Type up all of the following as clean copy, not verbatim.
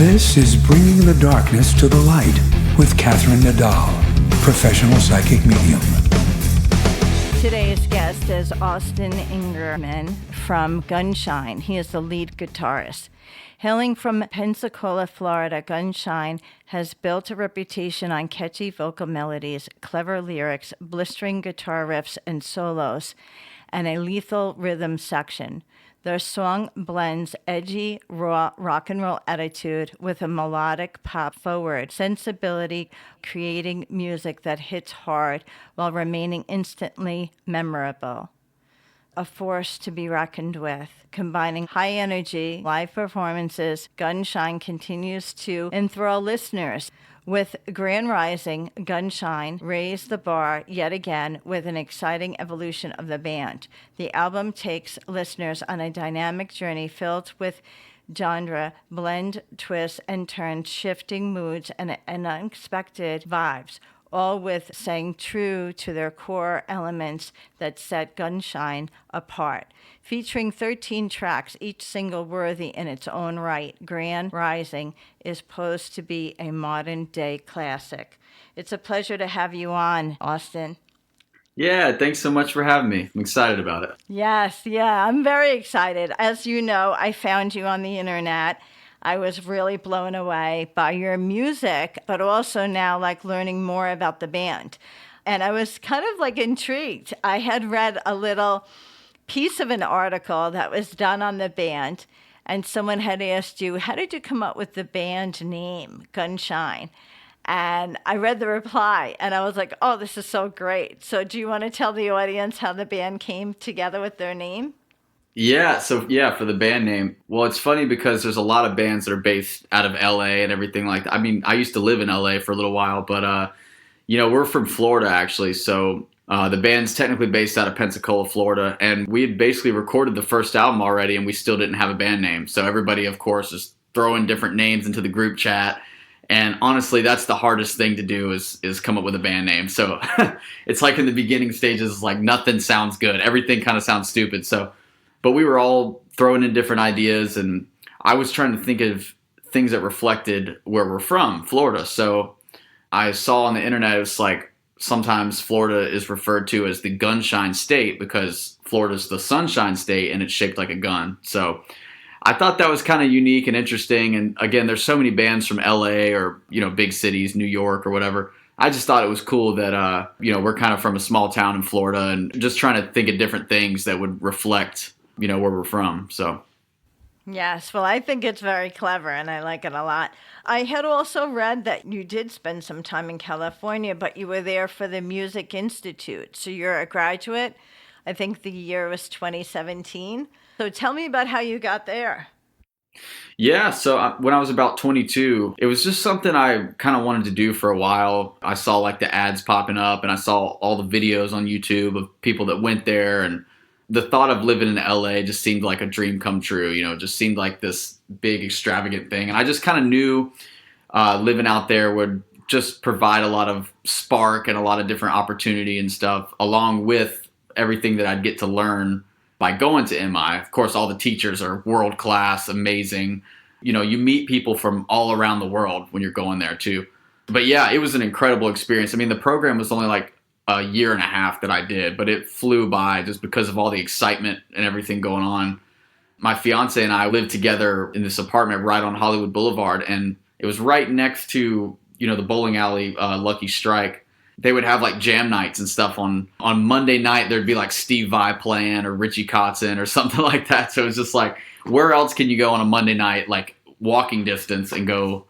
This is Bringing the Darkness to the Light with Catherine Nadal, professional psychic medium. Today's guest is Austin Ingerman from Gunshine. He is the lead guitarist. Hailing from Pensacola, Florida, Gunshine has built a reputation on catchy vocal melodies, clever lyrics, blistering guitar riffs and solos, and a lethal rhythm section. Their song blends edgy, raw rock and roll attitude with a melodic pop forward sensibility, creating music that hits hard while remaining instantly memorable. A force to be reckoned with. Combining high energy, live performances, Gunshine continues to enthrall listeners. With Grand Rising, Gunshine raised the bar yet again with an exciting evolution of the band. The album takes listeners on a dynamic journey filled with genre, blend, twists, and turns, shifting moods and unexpected vibes, all with staying true to their core elements that set Gunshine apart. Featuring 13 tracks, each single worthy in its own right, Grand Rising is posed to be a modern-day classic. It's a pleasure to have you on, Austin. Yeah, thanks so much for having me. I'm excited about it. Yes, I'm very excited. As you know, I found you on the internet. I was really blown away by your music, but also now learning more about the band. And I was kind of intrigued. I had read a little piece of an article that was done on the band, and someone had asked you, how did you come up with the band name, Gunshine? And I read the reply, and I was like, oh, this is so great. So do you want to tell the audience how the band came together with their name? Yeah, for the band name, well, it's funny because there's a lot of bands that are based out of LA and everything like that. I mean, I used to live in LA for a little while, but, we're from Florida, actually. So the band's technically based out of Pensacola, Florida, and we had basically recorded the first album already, and we still didn't have a band name. So everybody, of course, is throwing different names into the group chat. And honestly, that's the hardest thing to do is come up with a band name. So it's in the beginning stages, nothing sounds good. Everything kind of sounds stupid. But we were all throwing in different ideas, and I was trying to think of things that reflected where we're from, Florida. So I saw on the internet, it was sometimes Florida is referred to as the Gunshine State because Florida's the Sunshine State and it's shaped like a gun. So I thought that was kind of unique and interesting. And again, there's so many bands from LA or, big cities, New York or whatever. I just thought it was cool that, we're kind of from a small town in Florida and just trying to think of different things that would reflect where we're from. So yes, well, I think it's very clever and I like it a lot. I had also read that you did spend some time in California, but you were there for the Music Institute. So you're a graduate. I think the year was 2017. So tell me about how you got there. Yeah, so when I was about 22, it was just something I kind of wanted to do for a while. I saw the ads popping up and I saw all the videos on YouTube of people that went there, and the thought of living in LA just seemed like a dream come true, it just seemed like this big extravagant thing. And I just kind of knew living out there would just provide a lot of spark and a lot of different opportunity and stuff, along with everything that I'd get to learn by going to MI. Of course, all the teachers are world class, amazing. You meet people from all around the world when you're going there too. But yeah, it was an incredible experience. I mean, the program was only a year and a half that I did, but it flew by just because of all the excitement and everything going on. My fiance and I lived together in this apartment right on Hollywood Boulevard, and it was right next to, the bowling alley, Lucky Strike. They would have jam nights and stuff on Monday night. There'd be Steve Vai playing or Richie Kotzen or something like that. So it was just where else can you go on a Monday night, walking distance and go,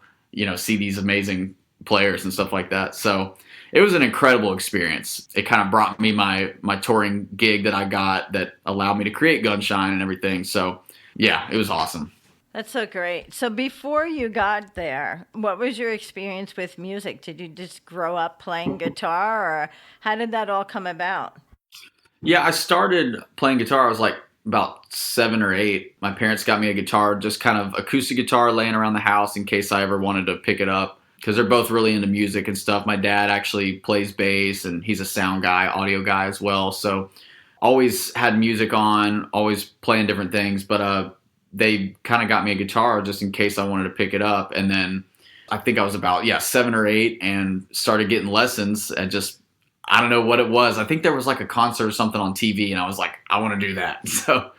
see these amazing players and stuff like that. So it was an incredible experience. It kind of brought me my touring gig that I got that allowed me to create Gunshine and everything. So yeah, it was awesome. That's so great. So before you got there, what was your experience with music? Did you just grow up playing guitar, or how did that all come about? Yeah, I started playing guitar. I was about 7 or 8. My parents got me a guitar, just kind of acoustic guitar laying around the house in case I ever wanted to pick it up, because they're both really into music and stuff. My dad actually plays bass, and he's a sound guy, audio guy as well. So always had music on, always playing different things. But they kind of got me a guitar just in case I wanted to pick it up. And then I think I was about, 7 or 8 and started getting lessons and just, I don't know what it was. I think there was like a concert or something on TV and I was like, I want to do that. So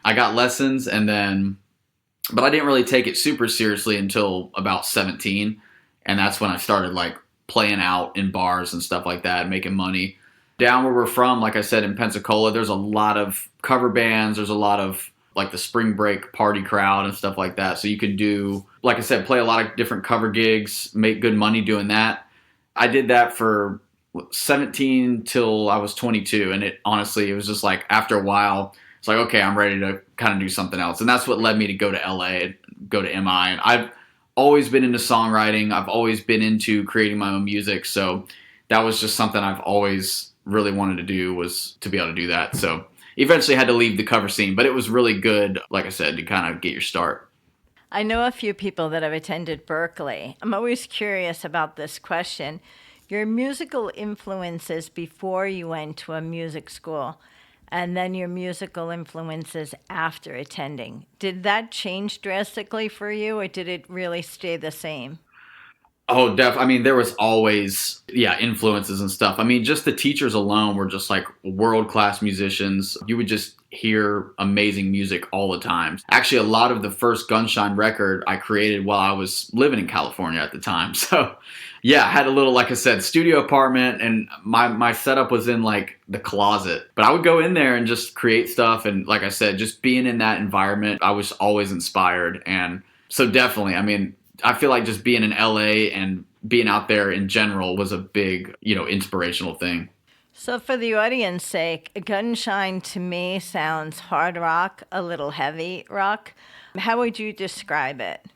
I got lessons but I didn't really take it super seriously until about 17. And that's when I started like playing out in bars and stuff like that, making money. Down where we're from, like I said, in Pensacola, there's a lot of cover bands. There's a lot of like the spring break party crowd and stuff like that. So you could do, like I said, play a lot of different cover gigs, make good money doing that. I did that for 17 till I was 22. And it was just like after a while, it's like, okay, I'm ready to kind of do something else. And that's what led me to go to LA and go to MI. And I've always been into songwriting. I've always been into creating my own music. So that was just something I've always really wanted to do, was to be able to do that. So eventually had to leave the cover scene, but it was really good, like I said, to kind of get your start. I know a few people that have attended Berkeley. I'm always curious about this question. Your musical influences before you went to a music school, and then your musical influences after attending. Did that change drastically for you, or did it really stay the same? Oh, I mean, there was always, influences and stuff. I mean, just the teachers alone were just like world-class musicians. You would just hear amazing music all the time. Actually, a lot of the first Gunshine record I created while I was living in California at the time. So, I had a little, like I said, studio apartment, and my setup was in like the closet. But I would go in there and just create stuff. And like I said, just being in that environment, I was always inspired. And so definitely, I mean, I feel like just being in LA and being out there in general was a big, inspirational thing. So for the audience's sake, Gunshine to me sounds hard rock, a little heavy rock. How would you describe it?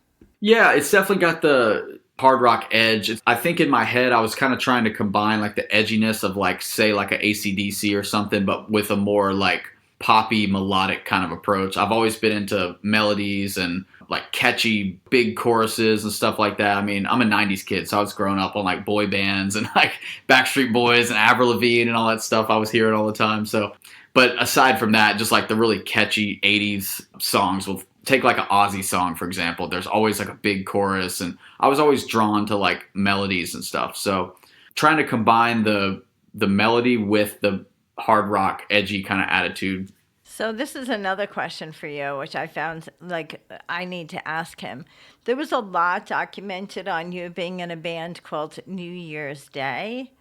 Yeah, it's definitely got the hard rock edge. I think in my head, I was kind of trying to combine like the edginess of like, say, like a AC/DC or something, but with a more like poppy melodic kind of approach. I've always been into melodies and like catchy big choruses and stuff like that. I mean, I'm a 90s kid, so I was growing up on like boy bands and like Backstreet Boys and Avril Lavigne and all that stuff. I was hearing all the time. So, but aside from that, just like the really catchy 80s songs. Will take like an Ozzy song, for example. There's always like a big chorus, and I was always drawn to like melodies and stuff. So trying to combine the melody with the hard rock edgy kind of attitude. So this is another question for you, which I found like I need to ask him. There was a lot documented on you being in a band called New Year's Day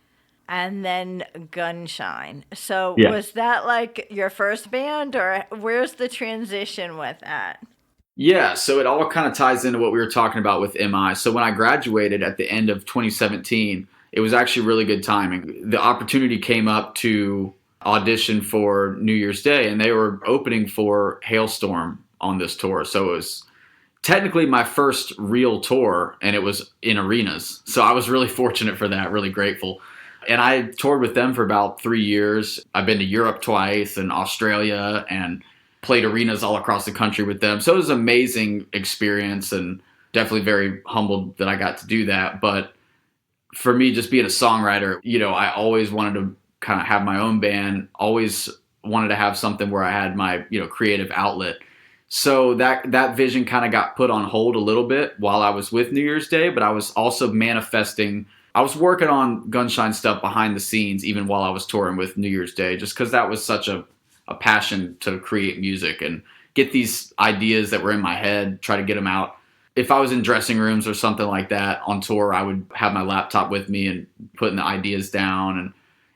and then Gunshine. So was that like your first band, or where's the transition with that? Yeah, so it all kind of ties into what we were talking about with MI. So when I graduated at the end of 2017, it was actually really good timing. The opportunity came up to audition for New Year's Day, and they were opening for Hailstorm on this tour. So it was technically my first real tour, and it was in arenas. So I was really fortunate for that, really grateful. And I toured with them for about 3 years. I've been to Europe twice and Australia and played arenas all across the country with them. So it was an amazing experience, and definitely very humbled that I got to do that. But for me, just being a songwriter, I always wanted to kind of have my own band, always wanted to have something where I had my, creative outlet. So that vision kind of got put on hold a little bit while I was with New Year's Day, but I was also manifesting. I was working on Gunshine stuff behind the scenes even while I was touring with New Year's Day, just because that was such a passion to create music and get these ideas that were in my head, try to get them out. If I was in dressing rooms or something like that on tour, I would have my laptop with me and putting the ideas down, and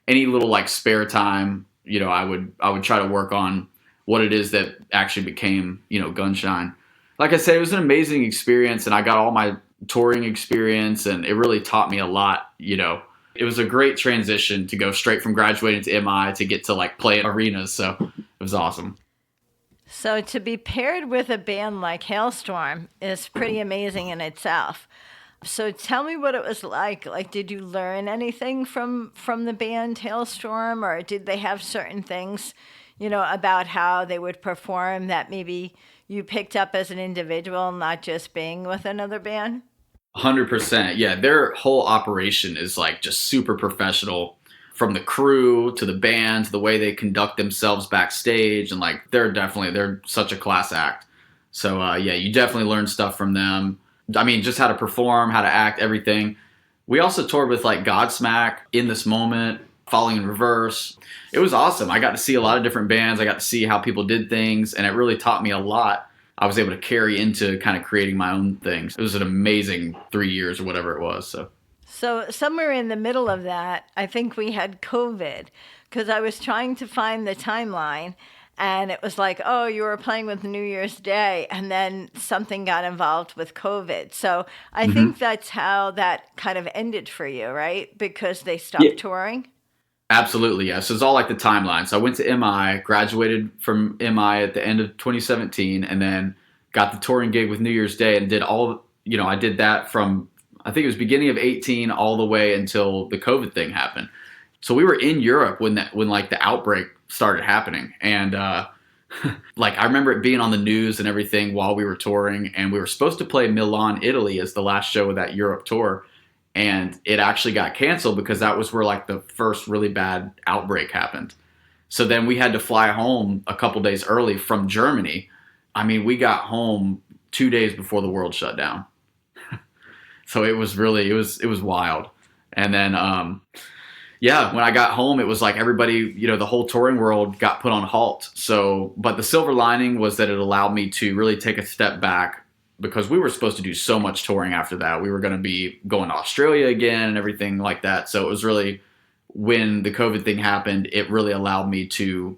any little like spare time, I would try to work on what it is that actually became, Gunshine. Like I said, it was an amazing experience, and I got all my touring experience, and it really taught me a lot. It was a great transition to go straight from graduating to MI to get to like play at arenas. So it was awesome. So to be paired with a band like Hailstorm is pretty amazing in itself. So tell me what it was like. Like, did you learn anything from the band Hailstorm, or did they have certain things, about how they would perform that maybe you picked up as an individual, not just being with another band? 100%. Yeah, their whole operation is like just super professional, from the crew to the band to the way they conduct themselves backstage, and like they're such a class act. So yeah, you definitely learn stuff from them. I mean, just how to perform, how to act, everything. We also toured with like Godsmack, In This Moment, Falling in Reverse. It was awesome. I got to see a lot of different bands. I got to see how people did things, and it really taught me a lot. I was able to carry into kind of creating my own things. It was an amazing 3 years or whatever it was. So somewhere in the middle of that, I think we had COVID, because I was trying to find the timeline, and it was like, oh, you were playing with New Year's Day, and then something got involved with COVID. So I think that's how that kind of ended for you, right? Because they stopped Yeah, touring. absolutely. Yeah. So it's all like the timeline. So I went to MI, graduated from MI at the end of 2017, and then got the touring gig with New Year's Day and did all, I did that from, I think it was beginning of 18 all the way until the COVID thing happened. So we were in Europe when like the outbreak started happening. And, like I remember it being on the news and everything while we were touring, and we were supposed to play Milan, Italy as the last show of that Europe tour. And it actually got canceled because that was where like the first really bad outbreak happened. So then we had to fly home a couple days early from Germany. I mean, we got home 2 days before the world shut down. So it was really, it was wild. And then, yeah, when I got home, it was like everybody, the whole touring world got put on halt. So, but the silver lining was that it allowed me to really take a step back, because we were supposed to do so much touring after that. We were going to be going to Australia again and everything like that. So it was really, when the COVID thing happened, it really allowed me to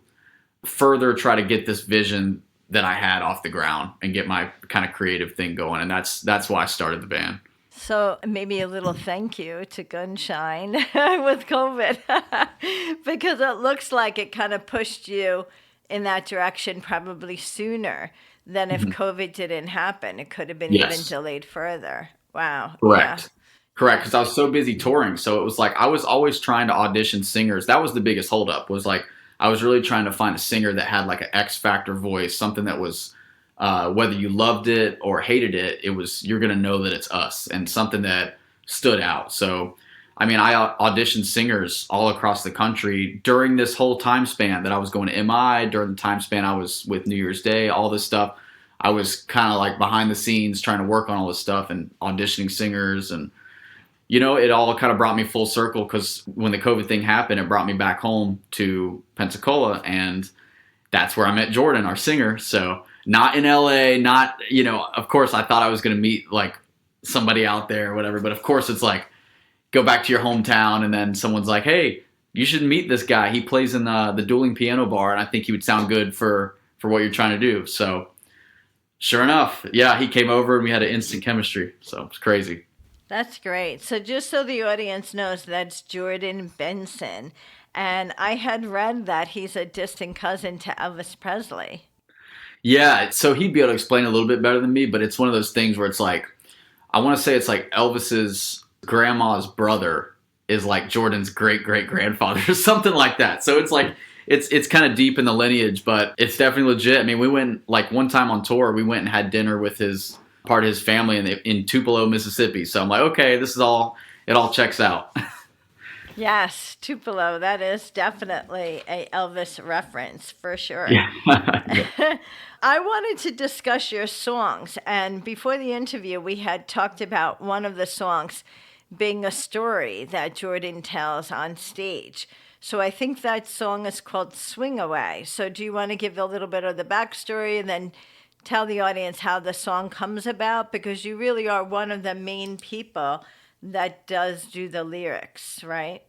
further try to get this vision that I had off the ground and get my kind of creative thing going. And that's why I started the band. So maybe a little thank you to Gunshine with COVID, because it looks like it kind of pushed you in that direction probably sooner than if COVID didn't happen. It could have been even Yes. delayed further. Wow. Correct. Yeah. Correct. Because I was so busy touring. So it was like I was always trying to audition singers. That was the biggest holdup, was like I was really trying to find a singer that had like an X Factor voice, something that was, whether you loved it or hated it, you're going to know that it's us, and something that stood out. So, I mean, I auditioned singers all across the country during this whole time span that I was going to MI, during the time span I was with New Year's Day, all this stuff. I was kind of like behind the scenes trying to work on all this stuff and auditioning singers. And, it all kind of brought me full circle, because when the COVID thing happened, it brought me back home to Pensacola, and that's where I met Jordan, our singer. So not in LA, not, of course I thought I was going to meet like somebody out there or whatever. But of course it's like, go back to your hometown, and then someone's like, hey, you should meet this guy. He plays in the dueling piano bar, and I think he would sound good for what you're trying to do. So sure enough, yeah, he came over and we had an instant chemistry. So it's crazy. That's great. So just so the audience knows, that's Jordan Benson. And I had read that he's a distant cousin to Elvis Presley. Yeah, so he'd be able to explain it a little bit better than me, but it's one of those things where it's like, I want to say it's like Elvis's grandma's brother is like Jordan's great great grandfather or something like that. So it's like it's kind of deep in the lineage, but it's definitely legit. I mean, we went like one time on tour, we went and had dinner with his part of his family in Tupelo, Mississippi. So I'm like, okay, it all checks out. Yes, Tupelo. That is definitely a Elvis reference for sure. Yeah. I wanted to discuss your songs, and before the interview, we had talked about one of the songs being a story that Jordan tells on stage. So I think that song is called Swing Away. So do you want to give a little bit of the backstory and then tell the audience how the song comes about? Because you really are one of the main people that does do the lyrics, right?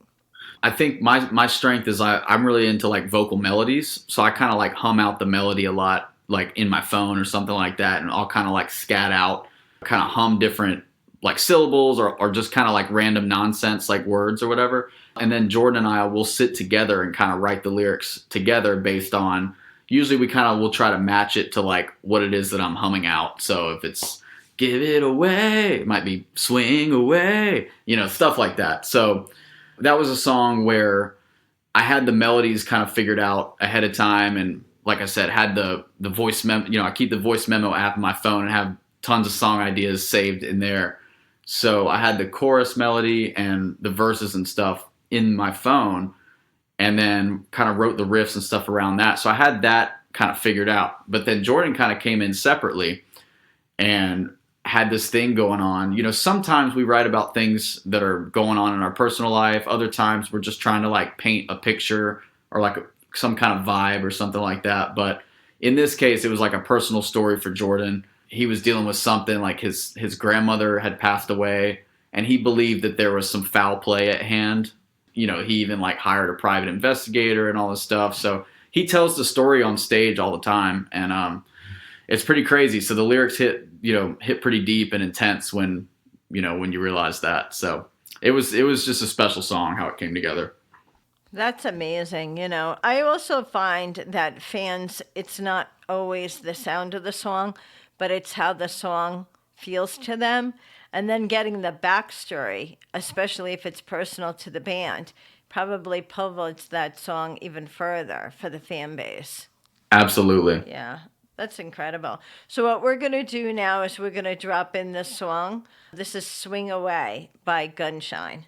I think my strength is I'm really into like vocal melodies. So I kind of like hum out the melody a lot, like in my phone or something like that. And I'll kind of like scat out, kind of hum different like syllables or just kind of like random nonsense, like words or whatever. And then Jordan and I will sit together and kind of write the lyrics together based on, usually we kind of will try to match it to like what it is that I'm humming out. So if it's give it away, it might be swing away, stuff like that. So that was a song where I had the melodies kind of figured out ahead of time. And like I said, had the voice memo, I keep the voice memo app on my phone and have tons of song ideas saved in there. So I had the chorus melody and the verses and stuff in my phone, and then kind of wrote the riffs and stuff around that. So I had that kind of figured out. But then Jordan kind of came in separately and had this thing going on. You know, sometimes we write about things that are going on in our personal life. Other times we're just trying to like paint a picture or like some kind of vibe or something like that. But in this case, it was like a personal story for Jordan. He was dealing with something like his grandmother had passed away, and he believed that there was some foul play at hand. You know, he even like hired a private investigator and all this stuff. So he tells the story on stage all the time, and it's pretty crazy. So the lyrics hit pretty deep and intense when you realize that. So it was just a special song how it came together. That's amazing. I also find that fans, it's not always the sound of the song, but it's how the song feels to them. And then getting the backstory, especially if it's personal to the band, probably elevates that song even further for the fan base. Absolutely. Yeah, that's incredible. So what we're going to do now is we're going to drop in this song. This is Swing Away by Gunshine.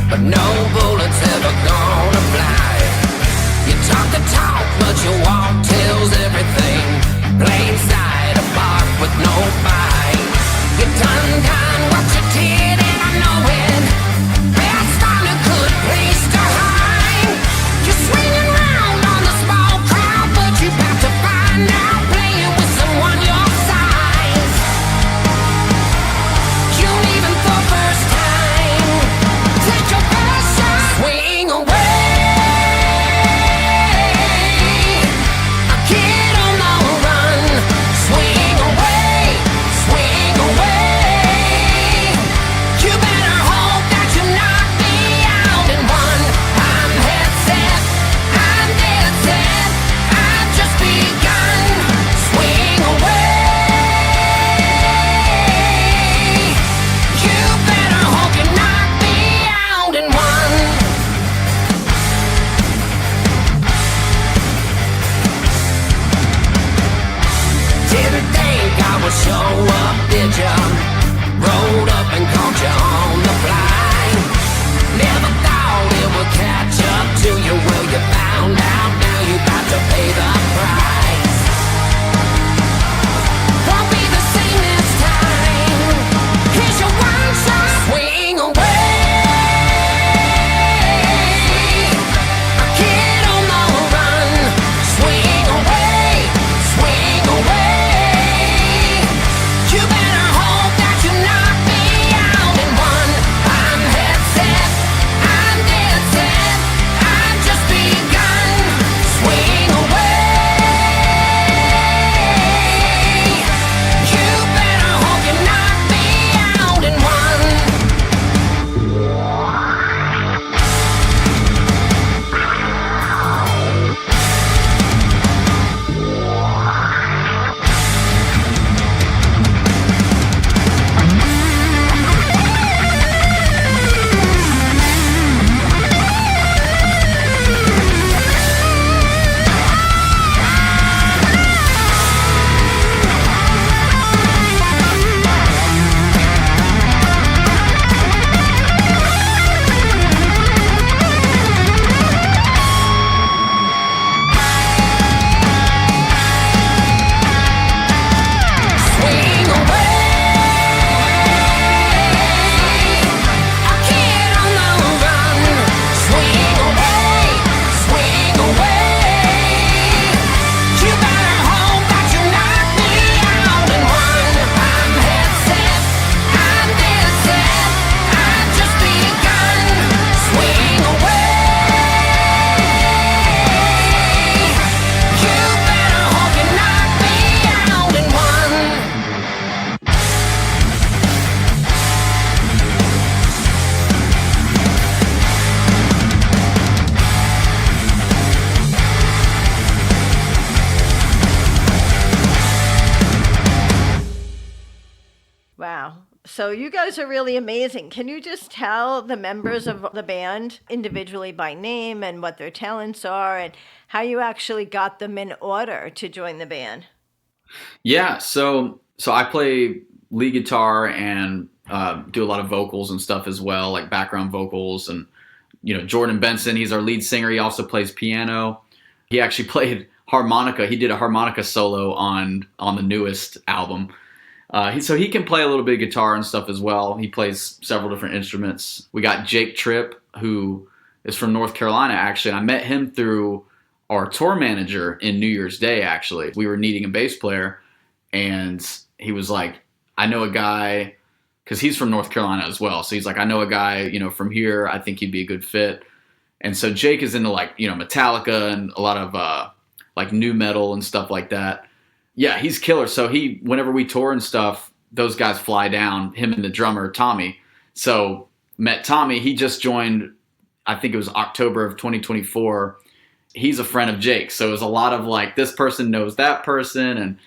But no bullets ever gonna fly. You talk the talk, but your walk tells everything. Plain sight, a bark with no bite. You done what you did, and I know it. Best find a good place to hide. You're swinging round on the small crowd, but you about to find out playing with someone your size. You leaving for first time. Take your first shot. So you guys are really amazing. Can you just tell the members of the band individually by name and what their talents are and how you actually got them in order to join the band? Yeah, so I play lead guitar and do a lot of vocals and stuff as well, like background vocals. And Jordan Benson, he's our lead singer. He also plays piano. He actually played harmonica. He did a harmonica solo on the newest album. So he can play a little bit of guitar and stuff as well. He plays several different instruments. We got Jake Tripp, who is from North Carolina, actually. And I met him through our tour manager in New Year's Day, actually. We were needing a bass player, and he was like, I know a guy, because he's from North Carolina as well. So he's like, I know a guy, from here. I think he'd be a good fit. And so Jake is into Metallica and a lot of like new metal and stuff like that. Yeah, he's killer. So whenever we tour and stuff, those guys fly down, him and the drummer, Tommy. So met Tommy. He just joined, I think it was October of 2024. He's a friend of Jake. So it was a lot of like, this person knows that person.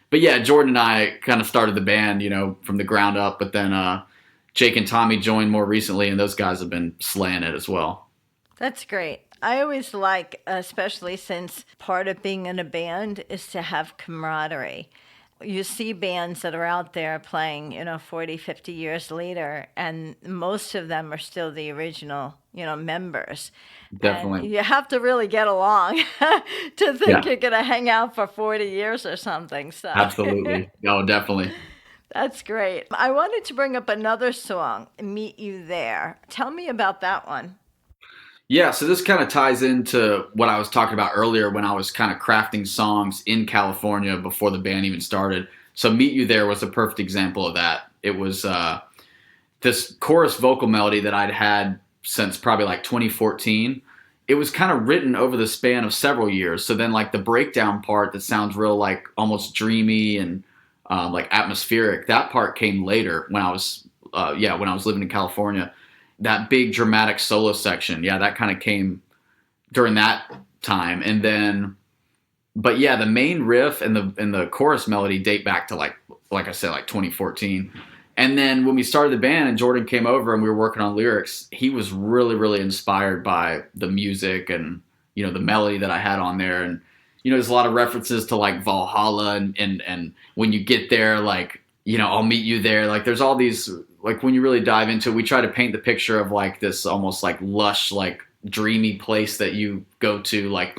But yeah, Jordan and I kind of started the band, from the ground up. But then Jake and Tommy joined more recently, and those guys have been slaying it as well. That's great. I always like, especially since part of being in a band is to have camaraderie. You see bands that are out there playing, 40, 50 years later, and most of them are still the original, members. Definitely. And you have to really get along to think you're going to hang out for 40 years or something. So Absolutely. Oh, definitely. That's great. I wanted to bring up another song, Meet You There. Tell me about that one. Yeah, so this kind of ties into what I was talking about earlier when I was kind of crafting songs in California before the band even started. So Meet You There was a perfect example of that. It was this chorus vocal melody that I'd had since probably like 2014. It was kind of written over the span of several years. So then like the breakdown part that sounds real like almost dreamy and like atmospheric, that part came later when I was living in California. That big dramatic solo section, that kind of came during that time. And then, but yeah, the main riff and the chorus melody date back to like I said, like 2014. And then when we started the band and Jordan came over and we were working on lyrics, he was really, really inspired by the music and, the melody that I had on there. And, there's a lot of references to like Valhalla and when you get there, like, I'll meet you there. Like there's all these, like when you really dive into it, we try to paint the picture of like this almost like lush, like dreamy place that you go to. Like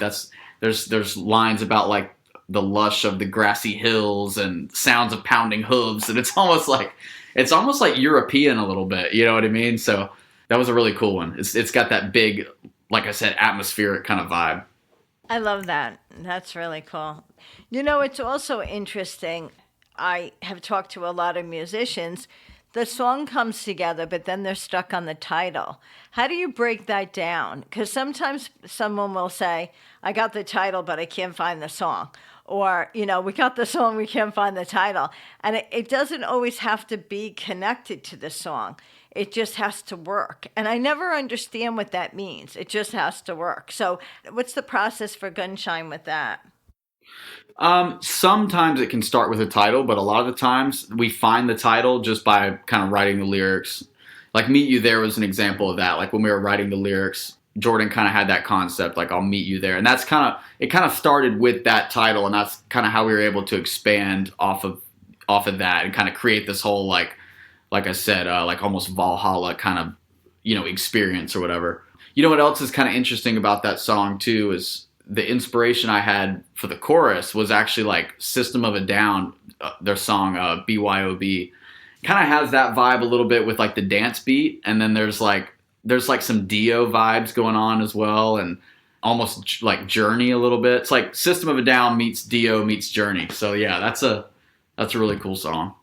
there's lines about like the lush of the grassy hills and sounds of pounding hooves. And it's almost like European a little bit, you know what I mean? So that was a really cool one. It's got that big, like I said, atmospheric kind of vibe. I love that. That's really cool. It's also interesting. I have talked to a lot of musicians. The song comes together, but then they're stuck on the title. How do you break that down? Because sometimes someone will say, I got the title, but I can't find the song. Or, we got the song, we can't find the title. And it doesn't always have to be connected to the song. It just has to work. And I never understand what that means. It just has to work. So what's the process for Gunshine with that? Sometimes it can start with a title, but a lot of the times we find the title just by kind of writing the lyrics. Like Meet You There was an example of that. Like when we were writing the lyrics, Jordan kind of had that concept, like I'll meet you there. And that's it kind of started with that title. And that's kind of how we were able to expand off of that and kind of create this whole, like I said, like almost Valhalla kind of, experience or whatever. What else is kind of interesting about that song too is the inspiration I had for the chorus was actually like System of a Down, their song BYOB. Kind of has that vibe a little bit with like the dance beat. And then there's like some Dio vibes going on as well. And almost like Journey a little bit. It's like System of a Down meets Dio meets Journey. So yeah, that's a really cool song.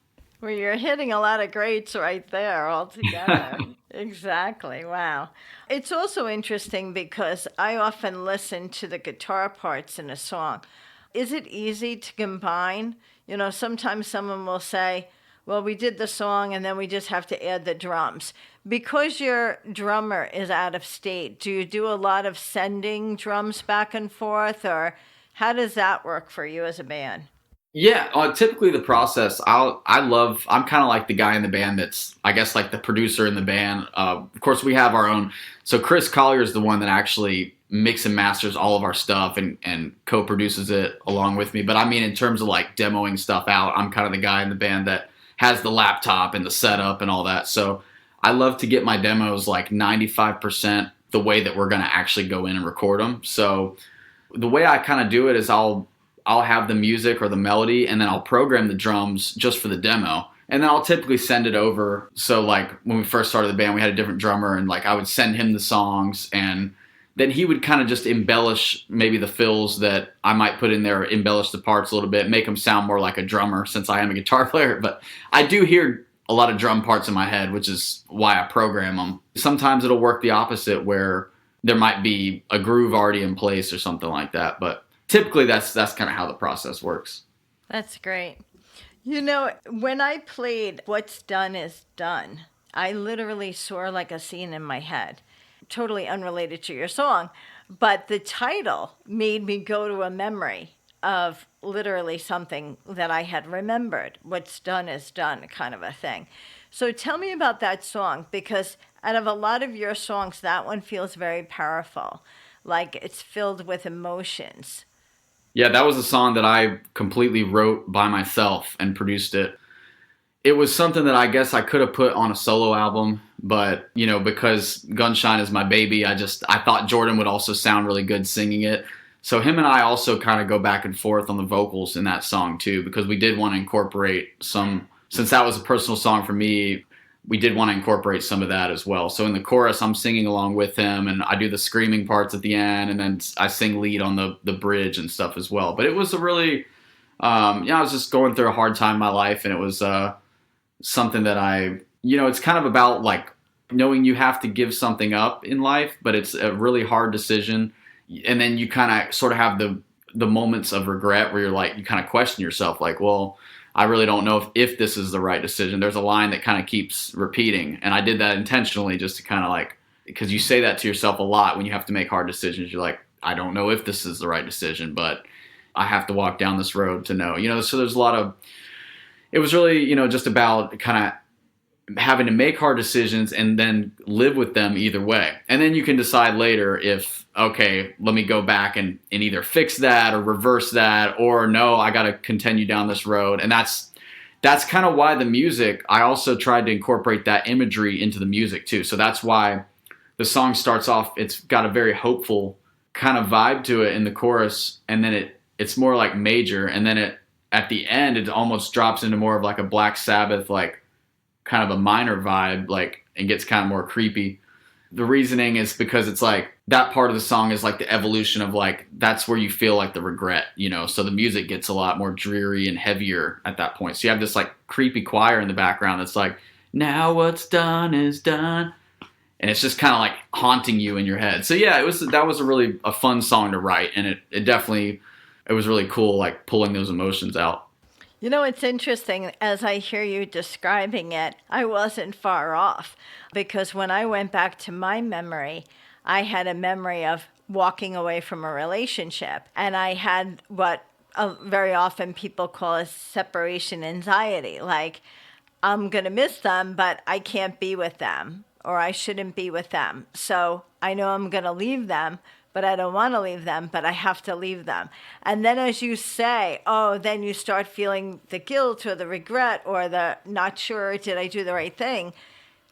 Well, you're hitting a lot of greats right there all together. Exactly. Wow. It's also interesting because I often listen to the guitar parts in a song. Is it easy to combine? Sometimes someone will say, well, we did the song and then we just have to add the drums. Because your drummer is out of state, do you do a lot of sending drums back and forth, or how does that work for you as a band? Yeah, typically the process, I'm kind of like the guy in the band that's, I guess, like the producer in the band. Of course, we have our own. So Chris Collier is the one that actually mix and masters all of our stuff and co-produces it along with me. But I mean, in terms of like demoing stuff out, I'm kind of the guy in the band that has the laptop and the setup and all that. So I love to get my demos like 95% the way that we're going to actually go in and record them. So the way I kind of do it is I'll have the music or the melody, and then I'll program the drums just for the demo. And then I'll typically send it over. So like when we first started the band, we had a different drummer, and like I would send him the songs, and then he would kind of just embellish maybe the fills that I might put in there, embellish the parts a little bit, make them sound more like a drummer since I am a guitar player. But I do hear a lot of drum parts in my head, which is why I program them. Sometimes it'll work the opposite where there might be a groove already in place or something like that. But typically that's kind of how the process works. That's great. You know, when I played What's Done Is Done, I literally saw like a scene in my head, totally unrelated to your song, but the title made me go to a memory of literally something that I had remembered. What's done is done, kind of a thing. So tell me about that song, because out of a lot of your songs, that one feels very powerful, like it's filled with emotions. Yeah, that was a song that I completely wrote by myself and produced it. It was something that I guess I could have put on a solo album, but you know, because Gunshine is my baby, I thought Jordan would also sound really good singing it. So him and I also kind of go back and forth on the vocals in that song too, because we did want to incorporate some, since that was a personal song for me, we did want to incorporate some of that as well. So in the chorus, I'm singing along with him, and I do the screaming parts at the end, and then I sing lead on the bridge and stuff as well. But it was a really, I was just going through a hard time in my life, and it was something that it's kind of about like knowing you have to give something up in life, but it's a really hard decision. And then you kind of sort of have the moments of regret where you're like, you kind of question yourself, like, well, I really don't know if this is the right decision. There's a line that kind of keeps repeating. And I did that intentionally just to kind of like, because you say that to yourself a lot when you have to make hard decisions. You're like, I don't know if this is the right decision, but I have to walk down this road to know, so there's a lot of, it was really, just about kind of having to make hard decisions and then live with them either way. And then you can decide later if, okay, let me go back and either fix that or reverse that, or no, I got to continue down this road. And that's kind of why the music, I also tried to incorporate that imagery into the music too. So that's why the song starts off, it's got a very hopeful kind of vibe to it in the chorus. And then it's more like major. And then at the end, it almost drops into more of like a Black Sabbath, like kind of a minor vibe, like, and gets kind of more creepy. The reasoning is because it's like that part of the song is like the evolution of like, that's where you feel like the regret, so the music gets a lot more dreary and heavier at that point. So you have this like creepy choir in the background that's like, now what's done is done. And it's just kind of like haunting you in your head. So yeah, that was a fun song to write. And it was really cool, like pulling those emotions out. It's interesting, as I hear you describing it, I wasn't far off, because when I went back to my memory, I had a memory of walking away from a relationship, and I had what very often people call a separation anxiety, like I'm going to miss them, but I can't be with them, or I shouldn't be with them. So I know I'm going to leave them, but I don't want to leave them, but I have to leave them. And then as you say, then you start feeling the guilt or the regret or the not sure, did I do the right thing?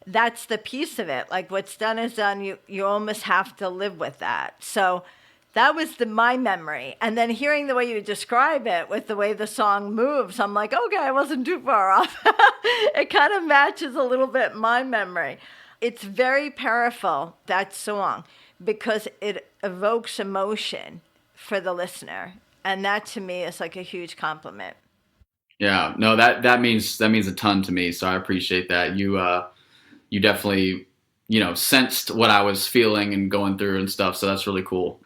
That's the piece of it. Like what's done is done. You almost have to live with that. So that was my memory. And then hearing the way you describe it with the way the song moves, I'm like, okay, I wasn't too far off. It kind of matches a little bit my memory. It's very powerful, that song, because it evokes emotion for the listener. And that to me is like a huge compliment. Yeah, no, that means a ton to me. So I appreciate that. You definitely, sensed what I was feeling and going through and stuff. So that's really cool.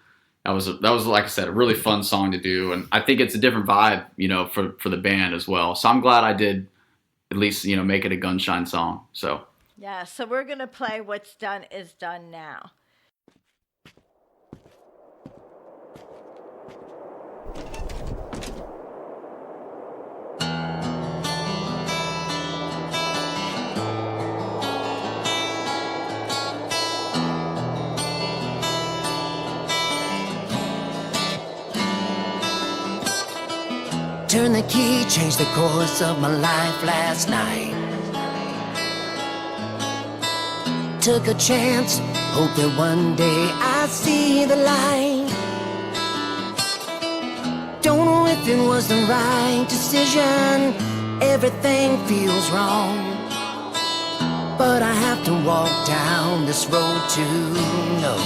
That was like I said, a really fun song to do. And I think it's a different vibe, for the band as well. So I'm glad I did at least, make it a Gunshine song. So yeah, so we're going to play What's Done Is Done now. Turn the key, change the course of my life last night. Took a chance, hope that one day I see the light. Don't know if it was the right decision, everything feels wrong. But I have to walk down this road to know.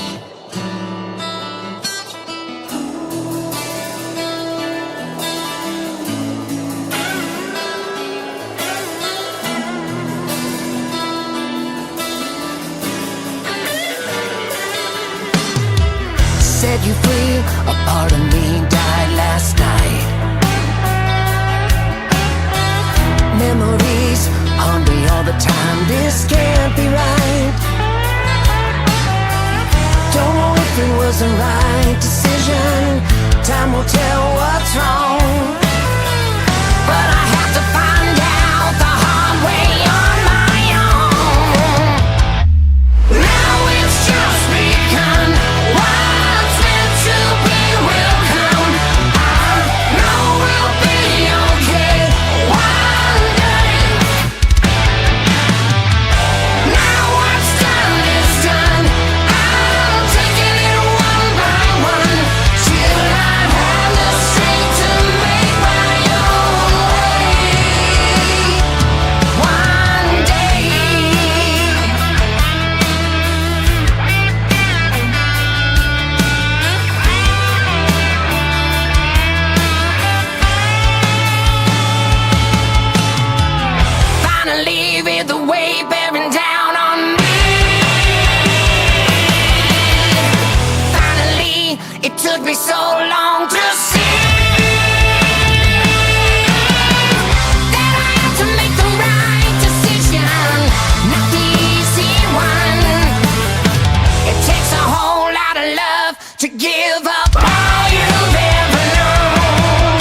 Set you free, a part of me died last night. Memories haunt me all the time, this can't be right. Don't know if it was the right decision, time will tell what's wrong. But I have to find out the hard way on my own. Now it's just begun. What's meant to be will come. I know we'll be okay one day. Now what's done is done. I'm taking it one by one till I have the strength to make my own way. One day. Finally, with the weight bearing down on me. Finally, it took me so long to see that I have to make the right decision, not the easy one. It takes a whole lot of love to give up all you've ever known.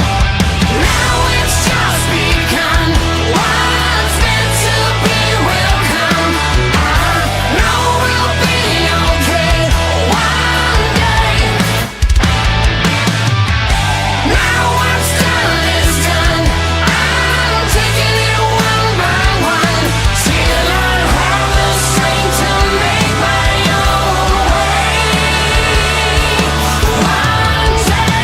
Now it's just begun. What's meant to be will come. I know we'll be okay one day. Now what's done is done. I'm taking it one by one till I have the strength to make my own way. One day,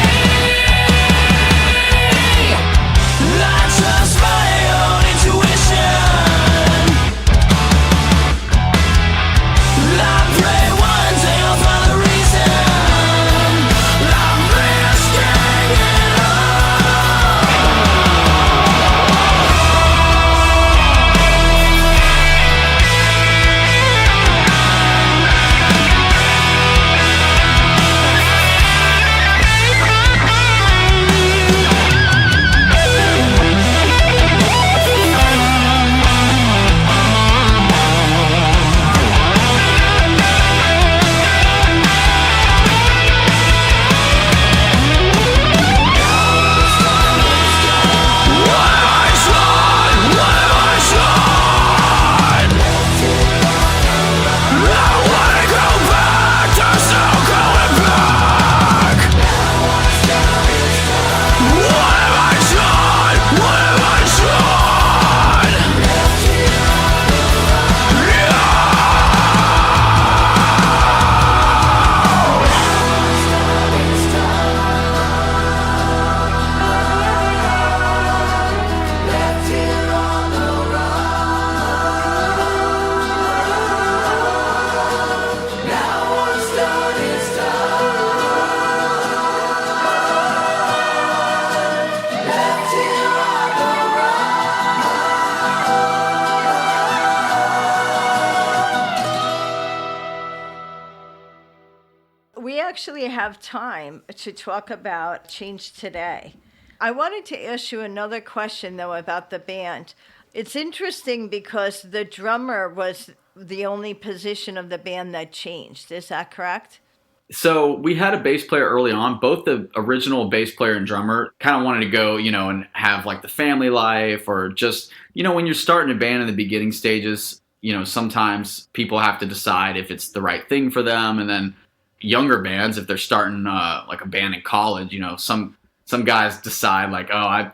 I trust my own intuition. I pray one day I'll find the reason. I'm risking it all. We actually have time to talk about Change Today. I wanted to ask you another question, though, about the band. It's interesting because the drummer was the only position of the band that changed. Is that correct? So we had a bass player early on. Both the original bass player and drummer kind of wanted to go, and have like the family life, or just, when you're starting a band in the beginning stages, sometimes people have to decide if it's the right thing for them. And then younger bands, if they're starting like a band in college, some guys decide like, oh,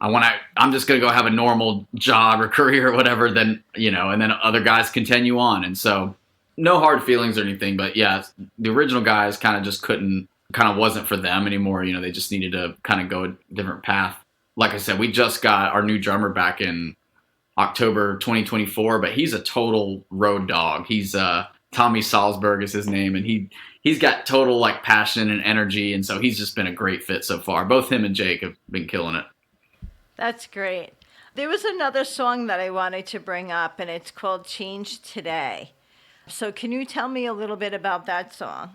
I'm just going to go have a normal job or career or whatever, then, and then other guys continue on. And so no hard feelings or anything, but yeah, the original guys kind of wasn't for them anymore. They just needed to kind of go a different path. Like I said, we just got our new drummer back in October 2024, but he's a total road dog. He's Tommy Salzberg is his name, and he's got total like passion and energy, and so he's just been a great fit so far. Both him and Jake have been killing it. That's great. There was another song that I wanted to bring up, and it's called Change Today. So can you tell me a little bit about that song?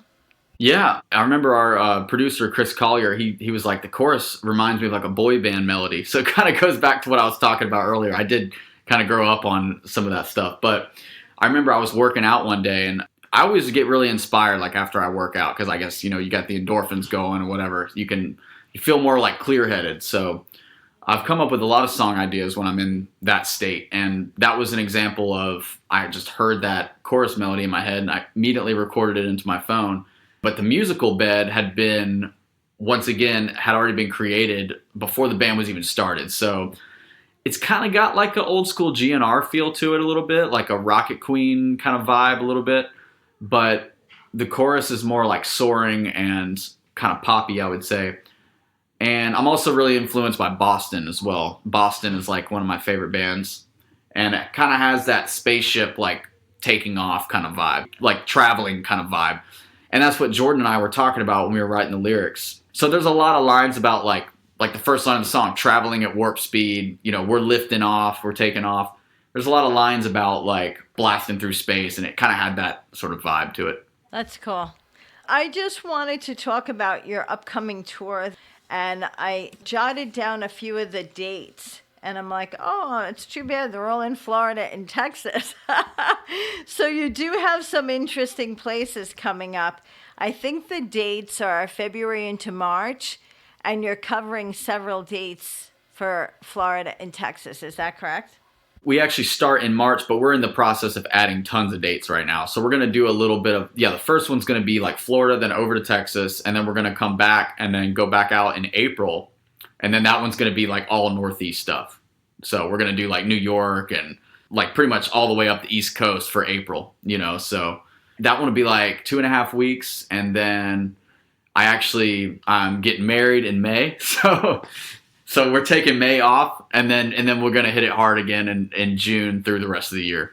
Yeah, I remember our producer, Chris Collier, he was like, the chorus reminds me of like a boy band melody. So it kind of goes back to what I was talking about earlier. I did kind of grow up on some of that stuff. But I remember I was working out one day, and I always get really inspired like after I work out, because I guess, you got the endorphins going or whatever. You feel more like clear-headed. So I've come up with a lot of song ideas when I'm in that state. And that was an example of, I just heard that chorus melody in my head, and I immediately recorded it into my phone. But the musical bed had already been created before the band was even started. So it's kind of got like an old school GNR feel to it a little bit, like a Rocket Queen kind of vibe a little bit. But the chorus is more like soaring and kind of poppy, I would say. And I'm also really influenced by Boston as well. Boston is like one of my favorite bands. And it kind of has that spaceship like taking off kind of vibe, like traveling kind of vibe. And that's what Jordan and I were talking about when we were writing the lyrics. So there's a lot of lines about like the first line of the song, traveling at warp speed, we're lifting off, we're taking off. There's a lot of lines about like blasting through space, and it kind of had that sort of vibe to it. That's cool. I just wanted to talk about your upcoming tour, and I jotted down a few of the dates. And I'm like, oh, it's too bad they're all in Florida and Texas. So you do have some interesting places coming up. I think the dates are February into March, and you're covering several dates for Florida and Texas. Is that correct? We actually start in March, but we're in the process of adding tons of dates right now. So we're going to do a little bit of, the first one's going to be like Florida, then over to Texas, and then we're going to come back and then go back out in April. And then that one's going to be like all Northeast stuff. So we're going to do like New York and like pretty much all the way up the East Coast for April, so that one will be like 2.5 weeks. And then I'm getting married in May. So we're taking May off, and then we're going to hit it hard again in June through the rest of the year.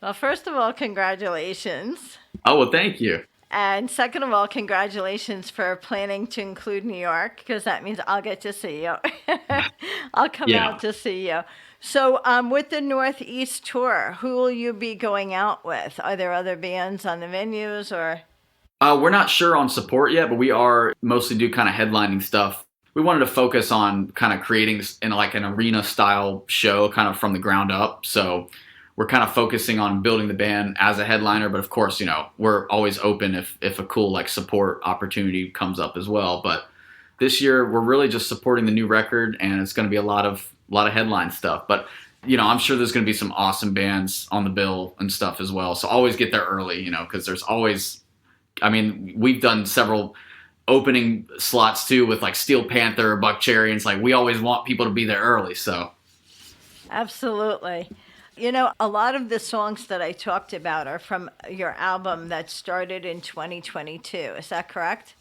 Well, first of all, congratulations. Oh, well, thank you. And second of all, congratulations for planning to include New York, because that means I'll get to see you. I'll come out to see you. So with the Northeast tour, who will you be going out with? Are there other bands on the venues or? We're not sure on support yet, but we are mostly do kind of headlining stuff. We wanted to focus on kind of creating in like an arena style show kind of from the ground up. So we're kind of focusing on building the band as a headliner, but of course, we're always open if a cool like support opportunity comes up as well. But this year we're really just supporting the new record, and it's going to be a lot of headline stuff. But I'm sure there's going to be some awesome bands on the bill and stuff as well. So always get there early, because there's always, we've done several opening slots too with like Steel Panther or Buck Cherry, and it's like we always want people to be there early. So absolutely. A lot of the songs that I talked about are from your album that started in 2022. Is that correct?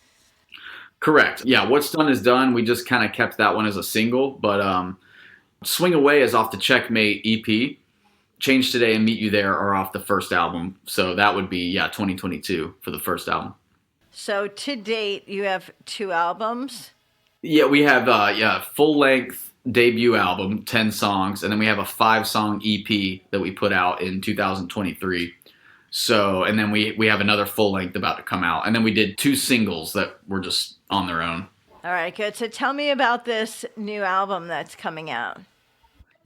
Correct. Yeah, What's Done is Done. We just kind of kept that one as a single, but Swing Away is off the Checkmate EP. Change Today and Meet You There are off the first album. So that would be, 2022 for the first album. So to date, you have 2 albums? Yeah, we have full-length debut album, 10 songs, and then we have a 5-song EP that we put out in 2023. So, and then we have another full-length about to come out. And then we did 2 singles that were just on their own. All right, good. So tell me about this new album that's coming out.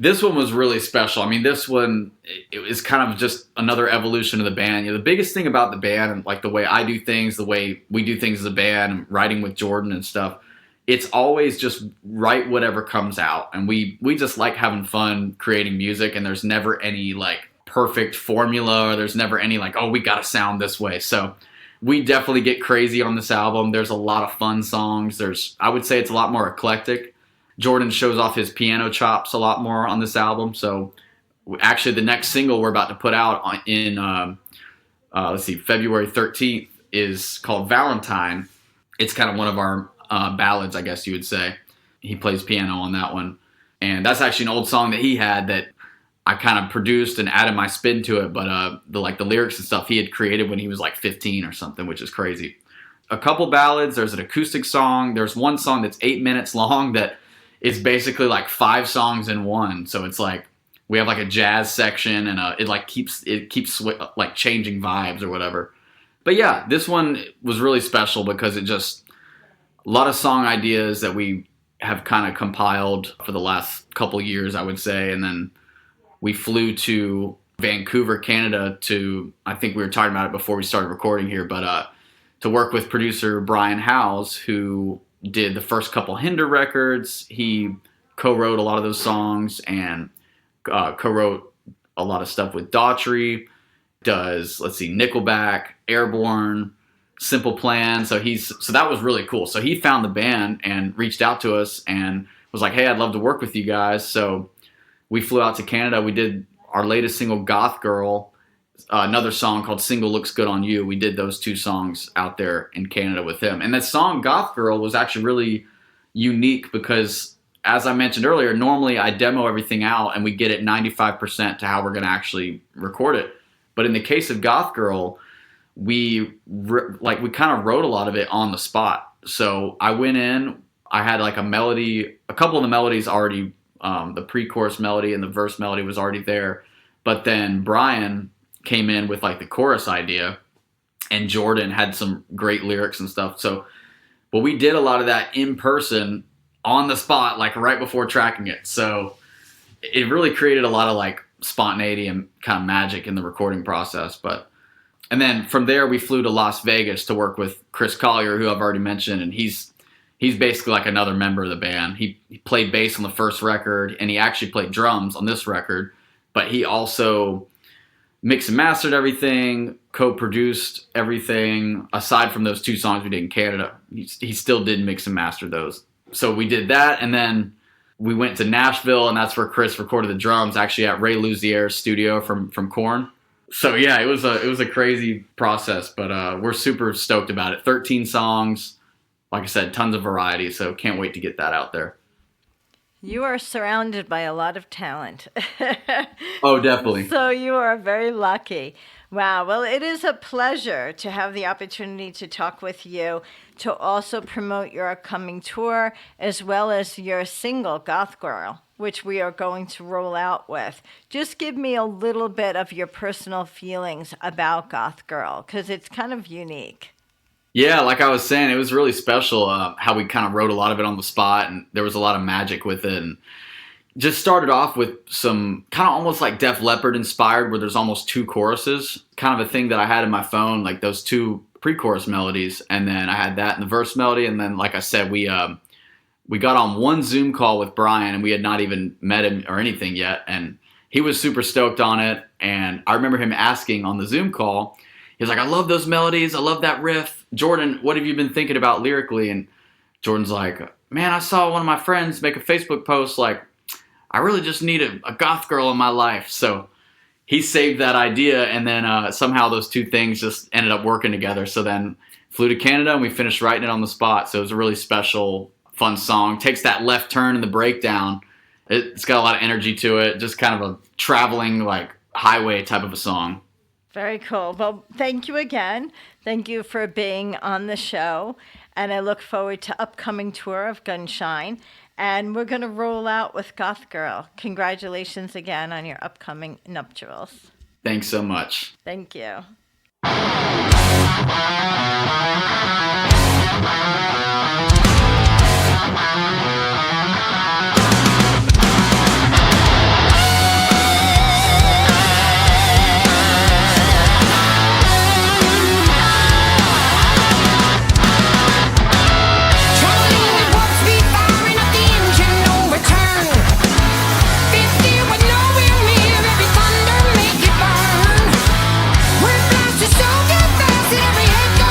This one was really special. This one, it was kind of just another evolution of the band. The biggest thing about the band, and like the way I do things, the way we do things as a band, writing with Jordan and stuff, it's always just write whatever comes out. And we just like having fun creating music, and there's never any like perfect formula, or there's never any like, oh, we got to sound this way. So we definitely get crazy on this album. There's a lot of fun songs. I would say it's a lot more eclectic. Jordan shows off his piano chops a lot more on this album. So actually the next single we're about to put out in February 13th is called Valentine. It's kind of one of our ballads, I guess you would say. He plays piano on that one. And that's actually an old song that he had that I kind of produced and added my spin to it. But the lyrics and stuff he had created when he was like 15 or something, which is crazy. A couple ballads. There's an acoustic song. There's one song that's 8 minutes long that is basically like 5 songs in one. So it's like we have like a jazz section and it keeps like changing vibes or whatever. But yeah, this one was really special because it just a lot of song ideas that we have kind of compiled for the last couple years, I would say. And then we flew to Vancouver, Canada I think we were talking about it before we started recording here, but to work with producer Brian Howes, who did the first couple Hinder records. He co-wrote a lot of those songs and co-wrote a lot of stuff with Daughtry, does, Nickelback, Airborne, Simple Plan. So that was really cool. So he found the band and reached out to us and was like, hey, I'd love to work with you guys. So we flew out to Canada. We did our latest single, Goth Girl, another song called Single Looks Good on You. We did those 2 songs out there in Canada with him. And that song, Goth Girl, was actually really unique because, as I mentioned earlier, normally I demo everything out and we get it 95% to how we're going to actually record it. But in the case of Goth Girl, we kind of wrote a lot of it on the spot. So I went in, I had like a melody, a couple of the melodies already, the pre-chorus melody and the verse melody was already there. But then Brian came in with like the chorus idea and Jordan had some great lyrics and stuff. But we did a lot of that in person on the spot, like right before tracking it. So it really created a lot of like spontaneity and kind of magic in the recording process. And then from there we flew to Las Vegas to work with Chris Collier, who I've already mentioned, and he's basically like another member of the band. He played bass on the first record and he actually played drums on this record, but he also mixed and mastered everything, co-produced everything. Aside from those 2 songs we did in Canada, he still did mix and master those. So we did that, and then we went to Nashville, and that's where Chris recorded the drums, actually at Ray Luzier's studio from Korn. So yeah, it was a crazy process, but we're super stoked about it. 13 songs, like I said, tons of variety, so can't wait to get that out there. You are surrounded by a lot of talent. Oh, definitely. So you are very lucky. Wow. Well, it is a pleasure to have the opportunity to talk with you, to also promote your upcoming tour, as well as your single, Goth Girl, which we are going to roll out with. Just give me a little bit of your personal feelings about Goth Girl, because it's kind of unique. Yeah, like I was saying, it was really special how we kind of wrote a lot of it on the spot, and there was a lot of magic with it. And just started off with some kind of almost like Def Leppard inspired, where there's almost 2 choruses, kind of a thing that I had in my phone, like those 2 pre-chorus melodies. And then I had that in the verse melody. And then, like I said, we got on one Zoom call with Brian, and we had not even met him or anything yet. And he was super stoked on it. And I remember him asking on the Zoom call, he was like, I love those melodies. I love that riff. Jordan, what have you been thinking about lyrically? And Jordan's like, man, I saw one of my friends make a Facebook post like, I really just need a goth girl in my life. So he saved that idea, and then somehow those 2 things just ended up working together. So then flew to Canada, and we finished writing it on the spot. So it was a really special, fun song. Takes that left turn in the breakdown. It's got a lot of energy to it. Just kind of a traveling, like, highway type of a song. Very cool. Well, thank you again. Thank you for being on the show. And I look forward to upcoming tour of Gunshine. And we're going to roll out with Goth Girl. Congratulations again on your upcoming nuptials. Thanks so much. Thank you. We're blasted so good fast that every head goes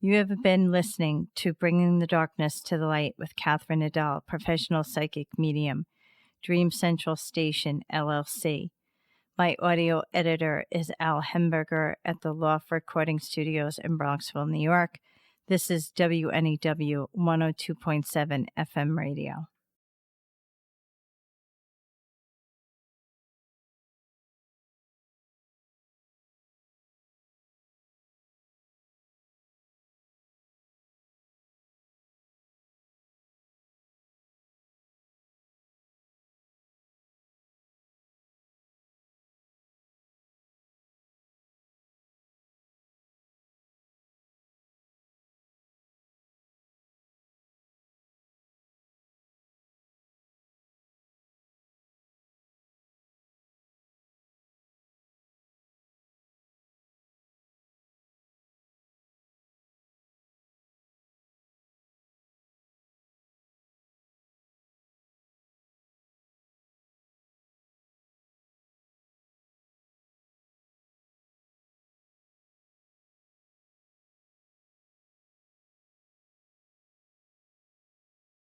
You have been listening to Bringing the Darkness to the Light with Catherine Nadal, professional psychic medium, Dream Central Station, LLC. My audio editor is Al Hemberger at the Loft Recording Studios in Bronxville, New York. This is WNEW 102.7 FM radio.